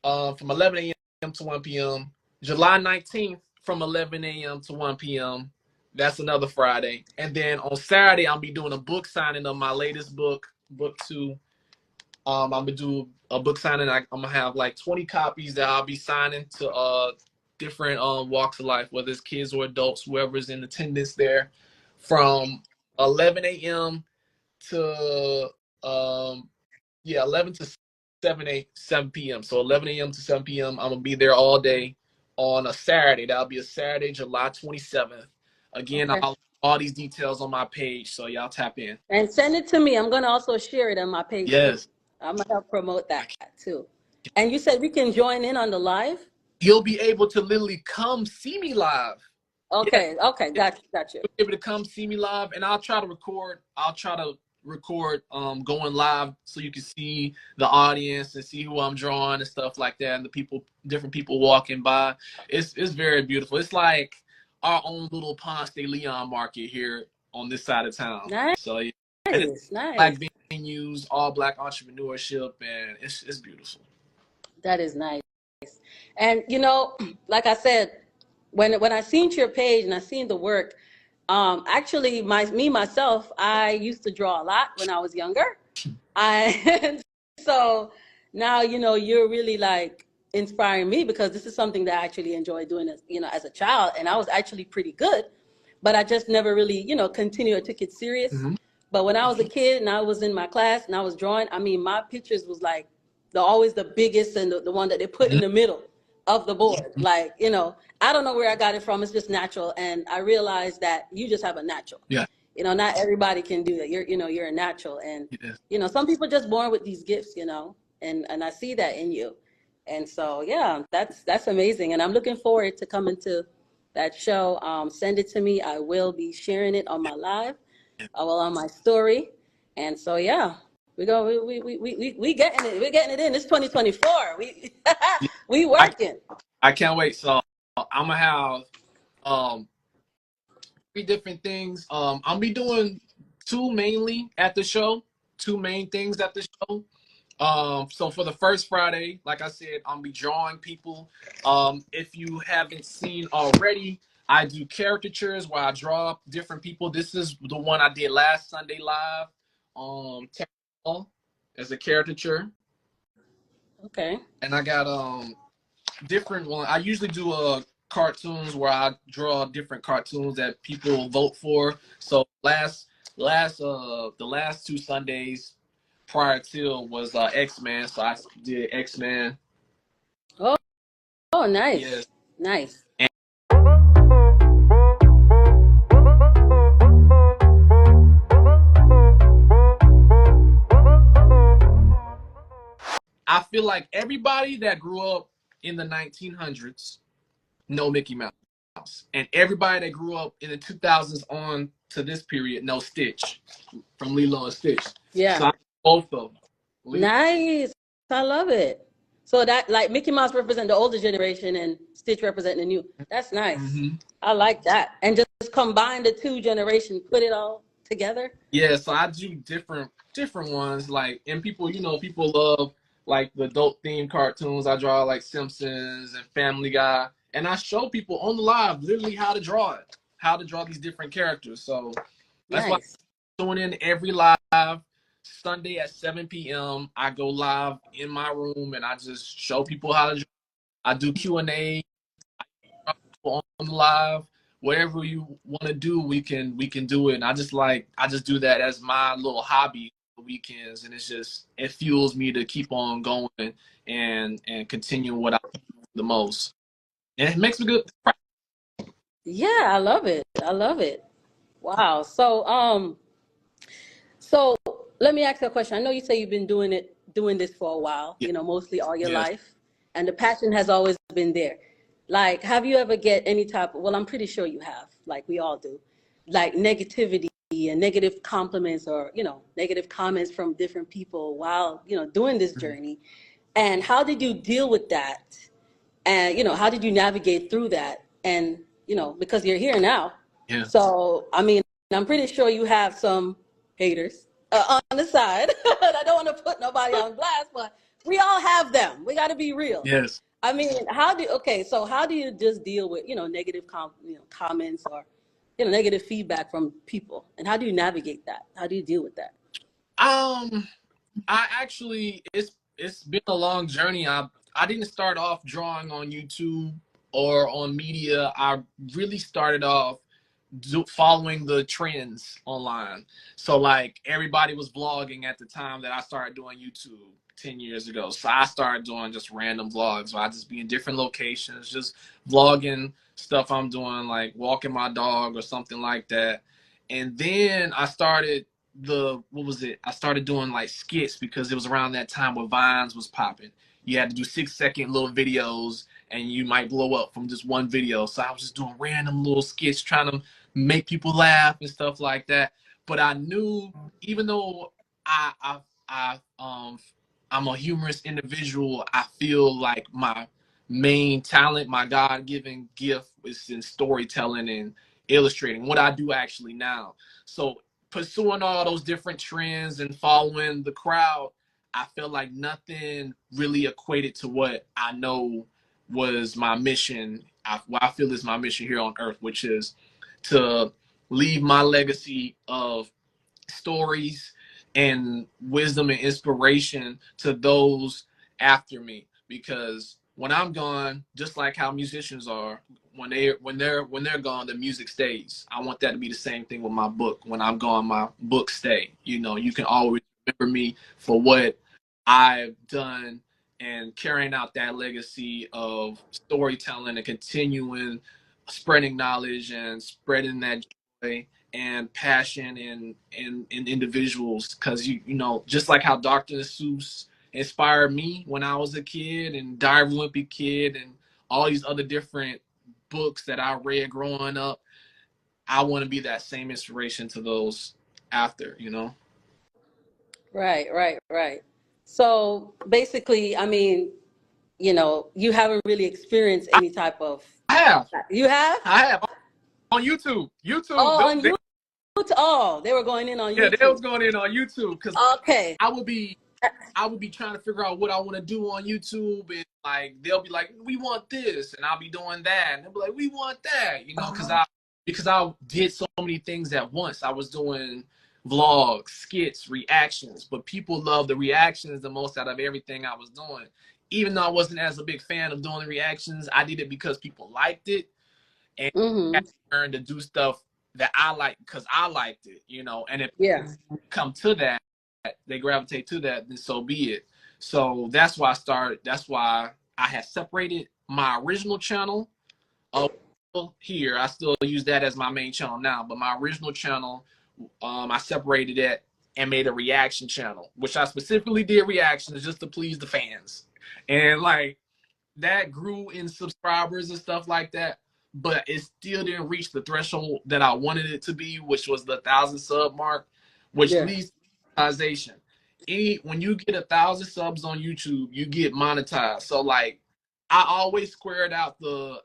Speaker 2: From 11 a.m. to 1 p.m. July 19th from 11 a.m. to 1 p.m. That's another Friday. And then on Saturday, I'll be doing a book signing of my latest book, book 2. I'm gonna do a book signing. I'm gonna have like 20 copies that I'll be signing to different walks of life, whether it's kids or adults, whoever's in attendance there, from 11 a.m. to 11 to 7 p.m. So 11 a.m. to 7 p.m. I'm gonna be there all day on a Saturday. That'll be a Saturday, July 27th. Again,
Speaker 1: Okay.
Speaker 2: I'll all these details on my page, so y'all tap in.
Speaker 1: And send it to me. I'm gonna also share it on my page too.
Speaker 2: Yes,
Speaker 1: I'm gonna help promote that too. And you said we can join in on the live?
Speaker 2: you'll be able to literally come see me live. Yeah,
Speaker 1: Okay, okay, got you, got you.
Speaker 2: you'll be able to come see me live, and I'll try to record. Going live so you can see the audience and see who I'm drawing and stuff like that, and the people, different people walking by. It's very beautiful. It's like our own little Ponce de Leon market here on this side of town.
Speaker 1: Nice,
Speaker 2: So yeah, and it's black
Speaker 1: nice.
Speaker 2: venues, all black entrepreneurship, and it's beautiful.
Speaker 1: That is nice. And like I said, when I seen your page and I seen the work, actually myself, I used to draw a lot when I was younger. I so now you're really like inspiring me because this is something that I actually enjoy doing as as a child, and I was actually pretty good, but I just never really continued or took it serious.
Speaker 2: Mm-hmm.
Speaker 1: But when I was a kid and I was in my class and I was drawing, I mean my pictures was like always the biggest and the one that they put in
Speaker 2: Mm-hmm.
Speaker 1: the middle of the board. Like I don't know where I got it from. It's just natural, and I realized that you just have a natural.
Speaker 2: Yeah.
Speaker 1: Not everybody can do that. You're a natural, and
Speaker 2: Yes.
Speaker 1: some people just born with these gifts, and I see that in you. And so, yeah, that's amazing. And I'm looking forward to coming to that show. Send it to me. I will be sharing it on my live, on my story. And so, yeah, we go. We getting it. We're getting it in. It's 2024. We
Speaker 2: Yeah.
Speaker 1: we
Speaker 2: I
Speaker 1: working.
Speaker 2: I can't wait. So I'm gonna have um 3 different things. I'll be doing 2 mainly at the show, 2 main things at the show. So for the first Friday, like I said, I'll be drawing people. If you haven't seen already, I do caricatures where I draw different people. This is the one I did last Sunday live. As a caricature,
Speaker 1: Okay.
Speaker 2: and I got different one. I usually do cartoons where I draw different cartoons that people vote for. So the last 2 Sundays prior to was X-Men. So I did X-Men.
Speaker 1: Oh, oh,
Speaker 2: Yes.
Speaker 1: nice, nice.
Speaker 2: And I feel like everybody that grew up in the 1900s know Mickey Mouse. And everybody that grew up in the 2000s on to this period knows Stitch from Lilo and Stitch.
Speaker 1: Yeah.
Speaker 2: So I both of them.
Speaker 1: Nice. I love it. So that like Mickey Mouse represent the older generation and Stitch represent the new. That's nice.
Speaker 2: Mm-hmm.
Speaker 1: I like that. And just combine the 2 generations, put it all together.
Speaker 2: Yeah, so I do different ones. Like, and people love like the adult themed cartoons. I draw like Simpsons and Family Guy, and I show people on the live literally how to draw it, how to draw these different characters. So that's why
Speaker 1: Nice.
Speaker 2: I'm doing in every live Sunday at 7 p.m. I go live in my room and I just show people how to draw. I do Q&A on the live whatever you want to do, we can do it. And I just do that as my little hobby on the weekends, and it fuels me to keep on going and continue what I do the most. And it makes me good.
Speaker 1: Yeah, I love it. I love it. Wow. So let me ask you a question. I know you say you've been doing this for a while,
Speaker 2: Yeah.
Speaker 1: mostly all your
Speaker 2: Yes.
Speaker 1: life, and the passion has always been there. Like, have you ever get any type of, well, I'm pretty sure you have, like we all do, like negativity and negative compliments or, negative comments from different people while, doing this
Speaker 2: Mhm.
Speaker 1: journey. And how did you deal with that? And how did you navigate through that? And because you're here now,
Speaker 2: Yeah.
Speaker 1: so I mean, I'm pretty sure you have some haters on the side. I don't want to put nobody on blast, but we all have them. We got to be real.
Speaker 2: Yes.
Speaker 1: I mean, so how do you just deal with negative comments or negative feedback from people, and how do you navigate that? How do you deal with that?
Speaker 2: Um, I actually it's been a long journey. I didn't start off drawing on YouTube or on media. I really started off following the trends online. So like everybody was vlogging at the time that I started doing YouTube 10 years ago. So I started doing just random vlogs where I just be in different locations, just vlogging stuff I'm doing, like walking my dog or something like that. And then I started what was it? I started doing like skits because it was around that time where Vines was popping. You had to do 6-second little videos and you might blow up from just one video. So I was just doing random little skits trying to make people laugh and stuff like that. But I knew, even though I I, I I'm a humorous individual, I feel like my main talent, my God-given gift is in storytelling and illustrating what I do actually now. So pursuing all those different trends and following the crowd, I felt like nothing really equated to what I know was my mission. What I feel is my mission here on earth, which is to leave my legacy of stories and wisdom and inspiration to those after me. Because when I'm gone, just like how musicians are, when they're gone, the music stays. I want that to be the same thing with my book. When I'm gone, my book stay. You can always remember me for what I've done and carrying out that legacy of storytelling and continuing spreading knowledge and spreading that joy and passion in individuals. Because just like how Dr. Seuss inspired me when I was a kid, and Diary of a Wimpy Kid, and all these other different books that I read growing up, I want to be that same inspiration to those after.
Speaker 1: Right, right, right. So basically, I mean, you haven't really experienced
Speaker 2: I
Speaker 1: any type of.
Speaker 2: have,
Speaker 1: You have?
Speaker 2: I have on YouTube. YouTube,
Speaker 1: Oh, on YouTube. Oh, they were going in on
Speaker 2: yeah, they was
Speaker 1: YouTube.
Speaker 2: going in on YouTube because
Speaker 1: Okay.
Speaker 2: I would be I would be trying to figure out what I want to do on YouTube, and like they'll be like, "We want this," and I'll be doing that, and they'll be like, "We want that,"
Speaker 1: Uh-huh.
Speaker 2: because I did so many things at once. I was doing vlogs, skits, reactions, but people love the reactions the most out of everything I was doing. Even though I wasn't as a big fan of doing the reactions, I did it because people liked it, and I
Speaker 1: Mm-hmm.
Speaker 2: learned to do stuff that I like because I liked it. And if
Speaker 1: Yeah.
Speaker 2: come to that, they gravitate to that, then so be it. So that's why I started. That's why I had separated my original channel. Uh, Here, I still use that as my main channel now, but my original channel, I separated it and made a reaction channel, which I specifically did reactions just to please the fans, and like that grew in subscribers and stuff like that, but it still didn't reach the threshold that I wanted it to be, which was the 1,000 sub mark, which
Speaker 1: Yeah.
Speaker 2: leads to monetization. When you get 1,000 subs on YouTube, you get monetized. So like I always squared out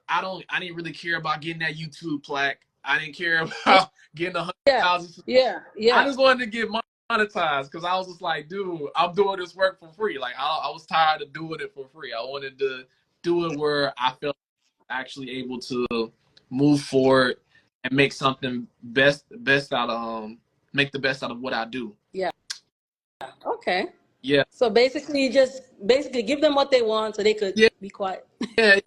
Speaker 2: I didn't really care about getting that YouTube plaque. I didn't care about getting a hundred
Speaker 1: Yeah.
Speaker 2: thousand.
Speaker 1: Yeah.
Speaker 2: I
Speaker 1: Yeah.
Speaker 2: just wanted to get monetized because I was just like, dude, I'm doing this work for free. Like I was tired of doing it for free. I wanted to do it where I felt actually able to move forward and make something best out of make the best out of what I do.
Speaker 1: Yeah. Okay.
Speaker 2: Yeah,
Speaker 1: So basically, you just basically give them what they want so they could
Speaker 2: yeah,
Speaker 1: be quiet.
Speaker 2: yeah.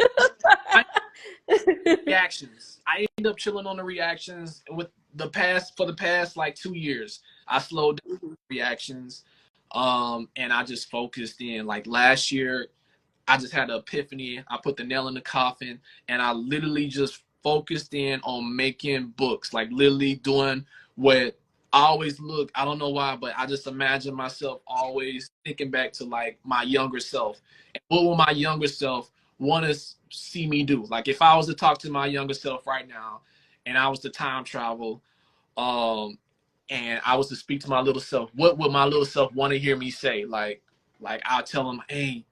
Speaker 2: reactions. I end up chilling on the reactions with for the past like 2 years. I slowed down reactions, and I just focused in. Like last year, I just had an epiphany. I put the nail in the coffin, and I literally just focused in on making books, like literally doing what I always look. I don't know why, but I just imagine myself always thinking back to like my younger self. And what will my younger self want to see me do? Like if I was to talk to my younger self right now, and I was to time travel, um, and I was to speak to my little self, what would my little self want to hear me say? Like I'll tell him, hey,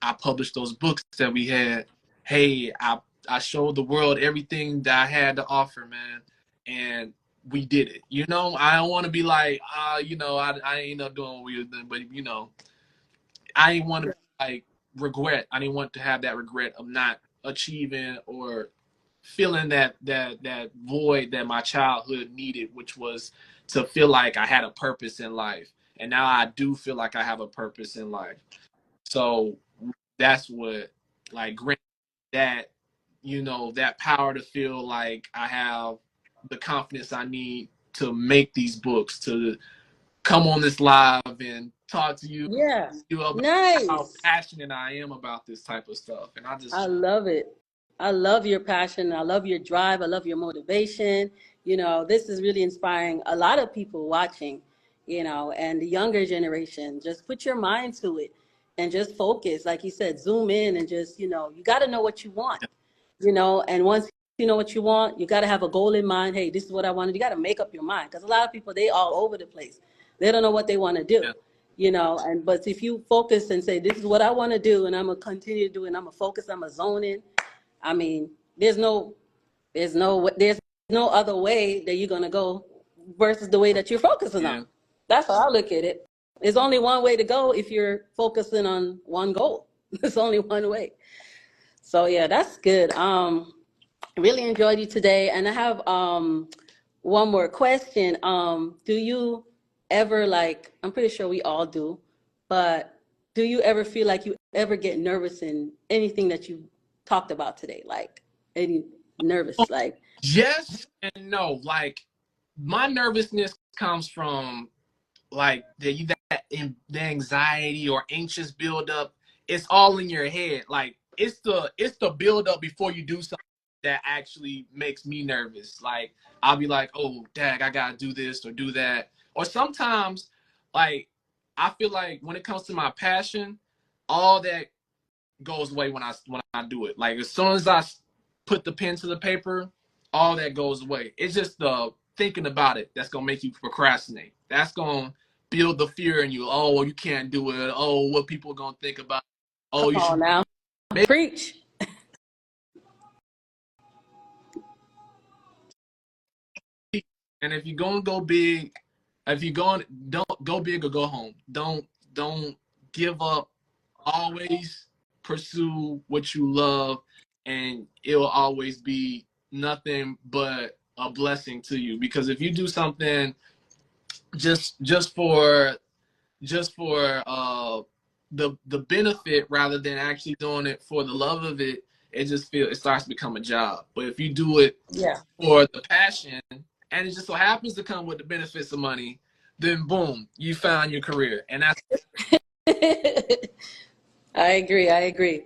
Speaker 2: I published those books that we had. Hey, I showed the world everything that I had to offer, man, and we did it. You know, I don't want to be like, I ain't up doing what we were doing, but I didn't want to like regret. I didn't want to have that regret of not achieving or feeling that void that my childhood needed, which was to feel like I had a purpose in life. And now I do feel like I have a purpose in life. So that's what like grant that that power to feel like I have the confidence I need to make these books, to come on this live and talk to you
Speaker 1: Yeah.
Speaker 2: about how
Speaker 1: Nice.
Speaker 2: passionate I am about this type of stuff. And I
Speaker 1: I
Speaker 2: just
Speaker 1: love it. I love your passion. I love your drive. I love your motivation. This is really inspiring a lot of people watching, and the younger generation. Just put your mind to it and just focus. Like you said, zoom in and just, you got to know what you want, and once you know what you want, you got to have a goal in mind. Hey, this is what I want to do. You got to make up your mind, because a lot of people, they all over the place. They don't know what they want to do,
Speaker 2: yeah,
Speaker 1: but if you focus and say, this is what I want to do, and I'm going to continue to do it, and I'm going to focus, I'm going to zone in. I mean, there's no other way that you're going to go versus the way that you're focusing on.
Speaker 2: yeah.
Speaker 1: That's how I look at it. There's only one way to go if you're focusing on one goal. There's only one way. So yeah, that's good. Really enjoyed you today, and I have one more question. Do you ever, like, I'm pretty sure we all do, but do you ever feel like you ever get nervous in anything that you talked about today? Like, any nervous, like,
Speaker 2: Yes and no. Like my nervousness comes from like the anxiety or anxious buildup. It's all in your head. Like it's the buildup before you do something that actually makes me nervous. Like I'll be like, oh dag, I gotta do this or do that. Or sometimes like I feel like when it comes to my passion, all that goes away when I do it. Like as soon as I put the pen to the paper, all that goes away. It's just the thinking about it that's gonna make you procrastinate. That's gonna build the fear in you. Oh, well, you can't do it. Oh, what people are gonna think about? Oh,
Speaker 1: come
Speaker 2: you should
Speaker 1: on now,
Speaker 2: make
Speaker 1: preach.
Speaker 2: it. And if you're gonna go big, if you're going, don't go big or go home. Don't give up. Always pursue what you love, and it'll always be nothing but a blessing to you. Because if you do something just for the benefit rather than actually doing it for the love of it, it starts to become a job. But if you do it
Speaker 1: Yeah.
Speaker 2: for the passion, and it just so happens to come with the benefits of money, then boom, you found your career. And that's
Speaker 1: I agree. I agree.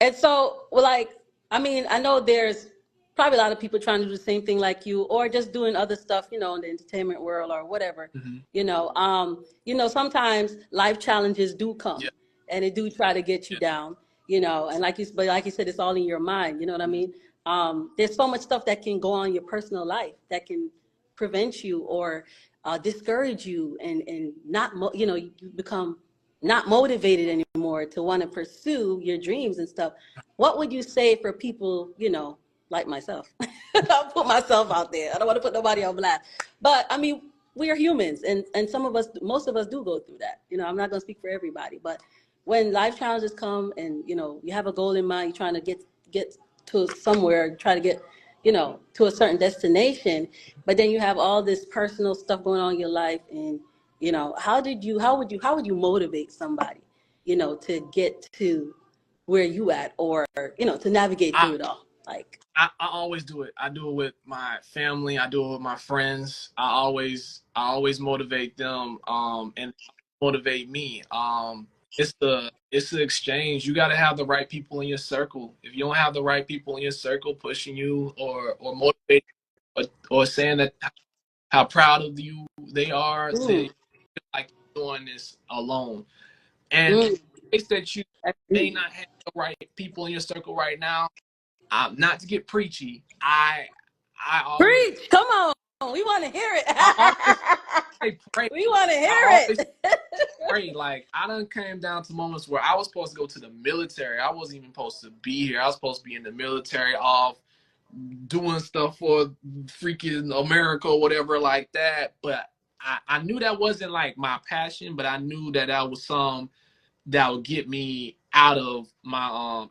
Speaker 1: And so, well, like, I mean, I know there's probably a lot of people trying to do the same thing like you, or just doing other stuff, in the entertainment world or whatever.
Speaker 2: mhm,
Speaker 1: Sometimes life challenges do come,
Speaker 2: yeah,
Speaker 1: and it do try to get you
Speaker 2: yeah.
Speaker 1: down, and like you said, it's all in your mind. You know what I mean? There's so much stuff that can go on in your personal life that can prevent you or discourage you, and not, you become not motivated anymore to want to pursue your dreams and stuff. What would you say for people, like myself? I'll put myself out there. I don't want to put nobody on blast. But I mean, we are humans, and most of us do go through that. I'm not going to speak for everybody, but when life challenges come and, you have a goal in mind, you're trying to get to somewhere, try to get, to a certain destination, but then you have all this personal stuff going on in your life, and how would you motivate somebody, to get to where you at, or to navigate
Speaker 2: I
Speaker 1: through it all? Like,
Speaker 2: I always do it. I do it with my family. I do it with my friends. I always motivate them, and motivate me. It's the exchange. You got to have the right people in your circle. If you don't have the right people in your circle pushing you or motivating or saying that how proud of you they are, then
Speaker 1: mm,
Speaker 2: you feel like you're doing this alone. And
Speaker 1: mm,
Speaker 2: it's that you
Speaker 1: that's
Speaker 2: may
Speaker 1: deep.
Speaker 2: not have the right people in your circle right now. Not to get preachy, I always
Speaker 1: Preach. Come on. We want to hear it.
Speaker 2: I always say pray.
Speaker 1: We want to
Speaker 2: I
Speaker 1: hear
Speaker 2: always
Speaker 1: it.
Speaker 2: pray. Like I done came down to moments where I was supposed to go to the military. I wasn't even supposed to be here. I was supposed to be in the military off doing stuff for freaking America or whatever like that. But I knew that wasn't like my passion, but I knew that that was some that would get me out of my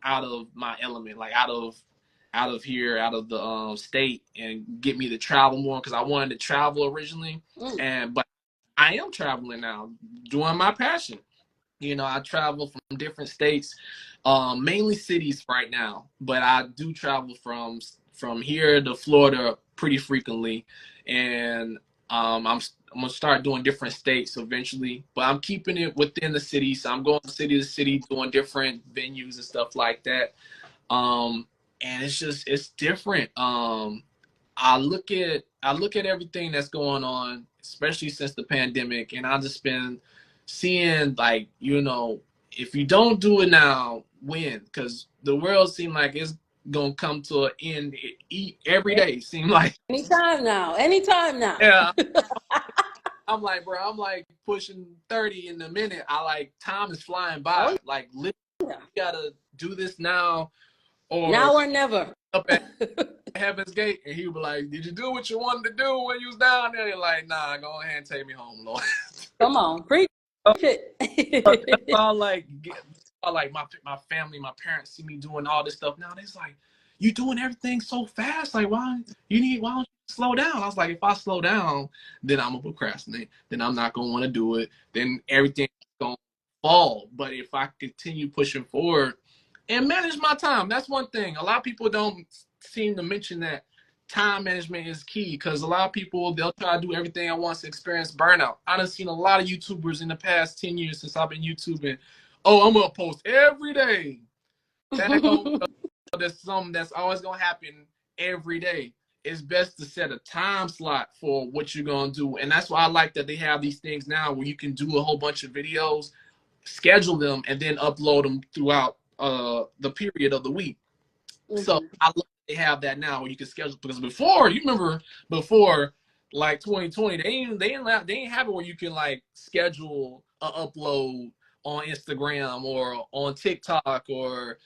Speaker 2: element, like out of here, out of the state, and get me to travel more because I wanted to travel originally,
Speaker 1: Mm,
Speaker 2: but I am traveling now, doing my passion. I travel from different states, mainly cities right now, but I do travel from here to Florida pretty frequently, and I'm gonna start doing different states eventually, but I'm keeping it within the city. So I'm going city to city, doing different venues and stuff like that. Um, and it's different. I look at everything that's going on, especially since the pandemic, and I've just been seeing like if you don't do it now, when? Because the world seems like it's gonna come to an end every day. Seem like
Speaker 1: anytime now. Anytime now.
Speaker 2: yeah. I'm like, bro, I'm like pushing 30 in a minute. I like time is flying
Speaker 1: Oh,
Speaker 2: by. Like, literally,
Speaker 1: yeah.
Speaker 2: you gotta do this now or
Speaker 1: Now or never.
Speaker 2: up at Heaven's Gate. And he would be like, did you do what you wanted to do when you was down there? You're like, nah, go ahead and take me home, Lord.
Speaker 1: Come on. Preach
Speaker 2: That's
Speaker 1: it.
Speaker 2: all like my family, my parents see me doing all this stuff. Now it's like, you doing everything so fast. Like, why don't you slow down? I was like, if I slow down, then I'm gonna procrastinate. Then I'm not gonna want to do it. Then everything's gonna fall. But if I continue pushing forward and manage my time, that's one thing. A lot of people don't seem to mention that time management is key because a lot of people they'll try to do everything at once to experience burnout. I done seen a lot of YouTubers in the past 10 years since I've been YouTubing. Oh, I'm gonna post every day. That go There's something that's always gonna happen every day. It's best to set a time slot for what you're gonna do. And that's why I like that they have these things now where you can do a whole bunch of videos, schedule them, and then upload them throughout the period of the week. So
Speaker 1: Mhm.
Speaker 2: I love that they have that now where you can schedule because before you remember before like 2020 they ain't have it where you can like schedule a upload on Instagram or on TikTok or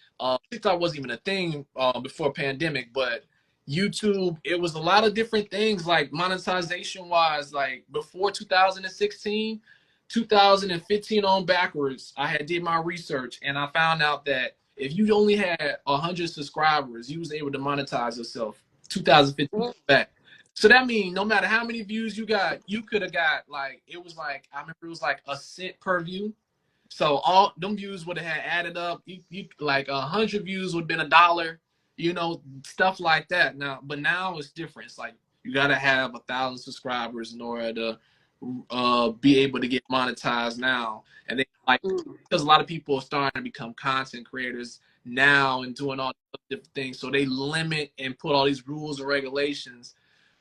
Speaker 2: TikTok wasn't even a thing before pandemic, but YouTube it was a lot of different things like monetization wise like before 2016, 2015 on backwards. I had did my research and I found out that if you only had 100 subscribers, you was able to monetize yourself 2015
Speaker 1: Mhm.
Speaker 2: back. So that means no matter how many views you got, you could have got like it was like I remember it was like a cent per view. So all them views would have had added up. You like 100 views would have been $1, stuff like that. Now it's different. It's like you gotta have 1,000 subscribers in order to be able to get monetized now. And they like
Speaker 1: Mhm.
Speaker 2: because a lot of people are starting to become content creators now and doing all different things. So they limit and put all these rules and regulations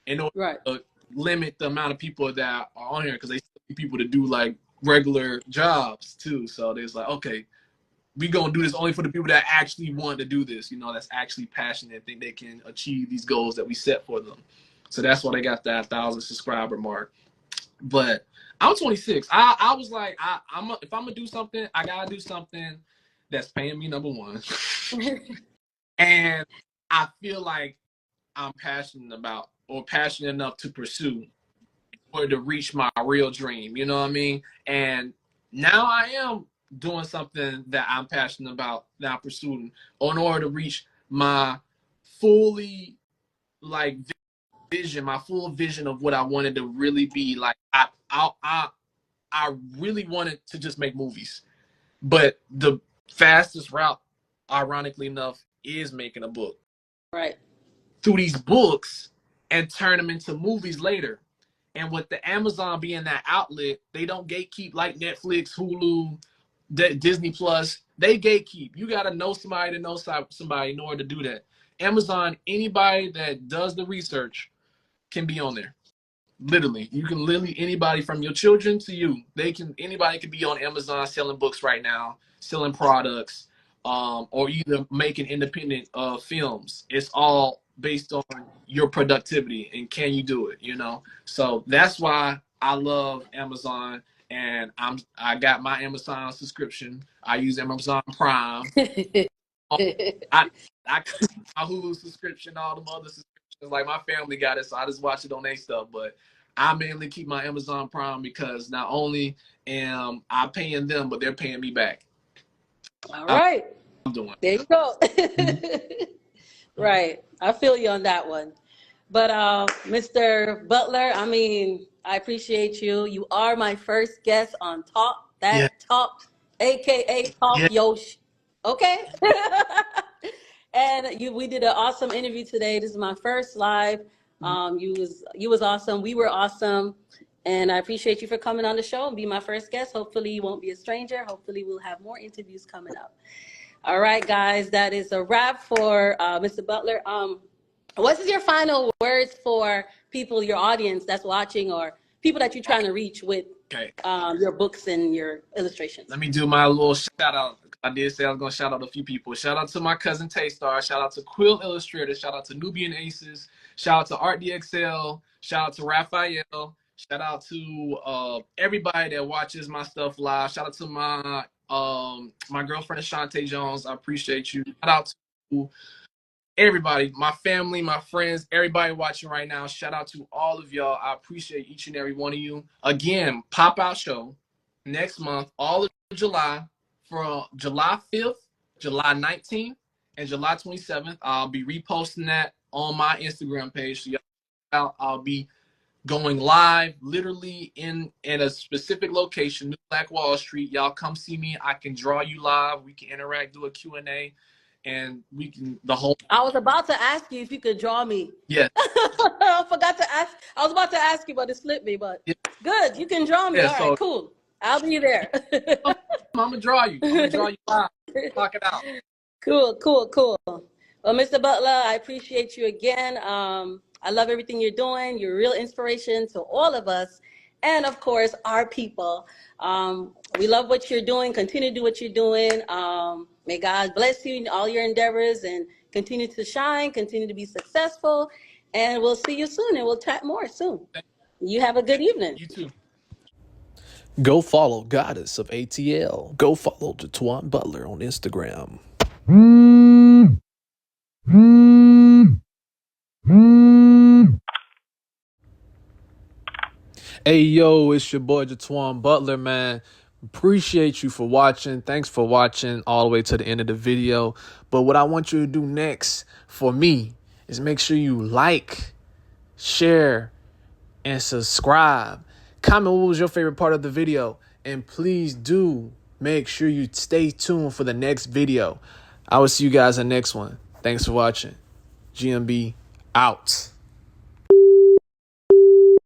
Speaker 2: in order
Speaker 1: Right.
Speaker 2: to limit the amount of people that are on here because they need people to do like regular jobs too. So there's like, okay, we gonna do this only for the people that actually want to do this, that's actually passionate, think they can achieve these goals that we set for them. So that's why they got that 1,000 subscriber mark. But I'm 26. I was like, if I'm gonna do something, I gotta do something that's paying me number one, and I feel like I'm passionate about or passionate enough to pursue or to reach my real dream. You know what I mean? And now I am doing something that I'm passionate about that I'm pursuing in order to reach my fully like vision, my full vision of what I wanted to really be. Like I really wanted to just make movies, but the fastest route, ironically enough, is making a book.
Speaker 1: Right.
Speaker 2: through these books and turn them into movies later. And with the Amazon being that outlet, they don't gatekeep like Netflix, Hulu, Disney Plus. They gatekeep. You got to know somebody to know somebody in order to do that. Amazon, anybody that does the research can be on there. Literally, you can literally anybody from your children to you. Anybody can be on Amazon selling books right now, selling products, or either making independent films. It's all based on your productivity and can you do it. So that's why I love Amazon, and I got my Amazon subscription. I use Amazon Prime. I I my Hulu subscription, all the other subscriptions, like my family got it, so I just watch it on their stuff. But I mainly keep my Amazon Prime because not only am I paying them, but they're paying me back.
Speaker 1: All right.
Speaker 2: I'm doing.
Speaker 1: There you go. Right. I feel you on that one. But Mr. Butler, I mean, I appreciate you. You are my first guest on Talk
Speaker 2: Yeah,
Speaker 1: That Talk, aka
Speaker 2: yeah,
Speaker 1: Talk Yosh. Okay. And we did an awesome interview today. This is my first live. You was awesome. We were awesome. And I appreciate you for coming on the show and be my first guest. Hopefully you won't be a stranger. Hopefully we'll have more interviews coming up. All right, guys, that is a wrap for Mr. Butler. What is your final words for people, your audience that's watching, or people that you're trying to reach with
Speaker 2: okay.
Speaker 1: your books and your illustrations?
Speaker 2: Let me do my little shout out. I did say I was gonna shout out a few people. Shout out to my cousin Taystar. Shout out to Quill Illustrator. Shout out to Nubian Aces. Shout out to Art DXL. Shout out to Raphael. Shout out to everybody that watches my stuff live. Shout out to my girlfriend Ashante Jones. I appreciate you. Shout out to everybody, my family, my friends, everybody watching right now. Shout out to all of y'all. I appreciate each and every one of you. Again, pop-out show next month, all of July, from July 5th, July 19th, and July 27th. I'll be reposting that on my Instagram page. So y'all, I'll be going live literally in a specific location, New Black Wall Street. Y'all come see me. I can draw you live. We can interact, do a Q&A, and we can
Speaker 1: I was about to ask you if you could draw me.
Speaker 2: yeah.
Speaker 1: I forgot to ask. I was about to ask you, but it slipped me. But
Speaker 2: Yeah,
Speaker 1: good, you can draw me.
Speaker 2: yeah,
Speaker 1: All right,
Speaker 2: so
Speaker 1: cool. I'll be there.
Speaker 2: I'm gonna draw you. I'm gonna draw you live. Knock it out.
Speaker 1: Cool, cool, cool. Well, Mr. Butler, I appreciate you again. I love everything you're doing. You're a real inspiration to all of us, and of course, our people. We love what you're doing. Continue to do what you're doing. May God bless you in all your endeavors and continue to shine, continue to be successful. And we'll see you soon, and we'll chat more soon. You have a good evening.
Speaker 2: You too.
Speaker 3: Go follow Goddess of ATL. Go follow Jatwan Butler on Instagram. Hey yo, it's your boy Jatwan Butler, man. Appreciate you for watching. Thanks for watching all the way to the end of the video. But what I want you to do next for me is make sure you like, share, and subscribe. Comment what was your favorite part of the video. And please do make sure you stay tuned for the next video. I will see you guys in the next one. Thanks for watching. GMB out.